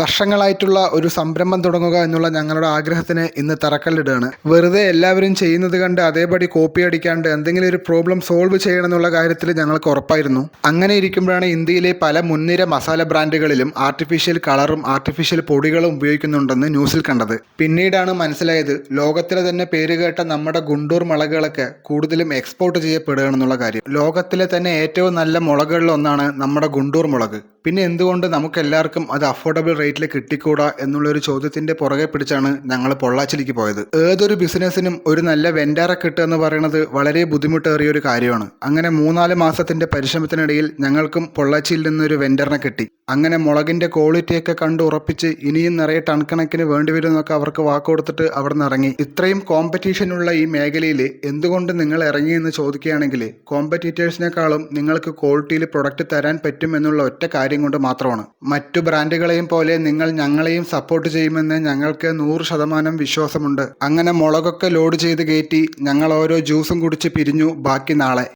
വർഷങ്ങളായിട്ടുള്ള ഒരു സംരംഭം തുടങ്ങുക എന്നുള്ള ഞങ്ങളുടെ ആഗ്രഹത്തിന് ഇന്ന് തറക്കല്ലിടുകയാണ്. വെറുതെ എല്ലാവരും ചെയ്യുന്നത് കണ്ട് അതേപടി കോപ്പി അടിക്കാണ്ട് എന്തെങ്കിലും ഒരു പ്രോബ്ലം സോൾവ് ചെയ്യണം എന്നുള്ള കാര്യത്തിൽ ഞങ്ങൾക്ക് ഉറപ്പായിരുന്നു. അങ്ങനെ ഇരിക്കുമ്പോഴാണ് ഇന്ത്യയിലെ പല മുൻനിര മസാല ബ്രാൻഡുകളിലും ആർട്ടിഫിഷ്യൽ കളറും ആർട്ടിഫിഷ്യൽ പൊടികളും ഉപയോഗിക്കുന്നുണ്ടെന്ന് ന്യൂസിൽ കണ്ടത്. പിന്നീടാണ് മനസ്സിലായത് ലോകത്തിലെ തന്നെ പേരുകേട്ട നമ്മുടെ ഗുണ്ടൂർ മുളകുകളൊക്കെ കൂടുതലും എക്സ്പോർട്ട് ചെയ്യപ്പെടുകയാണെന്നുള്ള കാര്യം. ലോകത്തിലെ തന്നെ ഏറ്റവും നല്ല മുളകുകളിൽ ഒന്നാണ് നമ്മുടെ ഗുണ്ടൂർ മുളക്. പിന്നെ എന്തുകൊണ്ട് നമുക്കെല്ലാവർക്കും അത് അഫോർഡബിൾ റേറ്റിൽ കിട്ടിക്കൂടാ എന്നുള്ളൊരു ചോദ്യത്തിൻ്റെ പുറകെ പിടിച്ചാണ് ഞങ്ങൾ പൊള്ളാച്ചിലേക്ക് പോയത്. ഏതൊരു ബിസിനസ്സിനും ഒരു നല്ല വെൻഡറെ കിട്ടുക എന്ന് പറയുന്നത് വളരെ ബുദ്ധിമുട്ടേറിയ ഒരു കാര്യമാണ്. അങ്ങനെ 3-4 മാസത്തിൻ്റെ പരിശ്രമത്തിനിടയിൽ ഞങ്ങൾക്കും പൊള്ളാച്ചിയിൽ നിന്നൊരു വെൻഡറിനെ കിട്ടി. അങ്ങനെ മുളകിൻ്റെ ക്വാളിറ്റിയൊക്കെ കണ്ട് ഉറപ്പിച്ച് ഇനിയും നിറയെ ടൺ കണക്കിന് വേണ്ടിവരുമെന്നൊക്കെ അവർക്ക് വാക്ക് കൊടുത്തിട്ട് അവിടെ നിന്ന് ഇറങ്ങി. ഇത്രയും കോമ്പറ്റീഷനുള്ള ഈ മേഖലയിൽ എന്തുകൊണ്ട് നിങ്ങൾ ഇറങ്ങിയെന്ന് ചോദിക്കുകയാണെങ്കിൽ കോമ്പറ്റീറ്റേഴ്സിനേക്കാളും നിങ്ങൾക്ക് ക്വാളിറ്റിയിൽ പ്രൊഡക്റ്റ് തരാൻ പറ്റും എന്നുള്ള ഒറ്റ കാര്യം കൊണ്ട് മാത്രമാണ്. മറ്റു ബ്രാൻഡുകളെയും പോലെ നിങ്ങൾ ഞങ്ങളെയും സപ്പോർട്ട് ചെയ്യുമെന്ന് ഞങ്ങൾക്ക് 100% വിശ്വാസമുണ്ട്. അങ്ങനെ മുളകൊക്കെ ലോഡ് ചെയ്ത് കയറ്റി ഞങ്ങൾ ഓരോ ജ്യൂസും കുടിച്ച് പിരിഞ്ഞു. ബാക്കി നാളെ.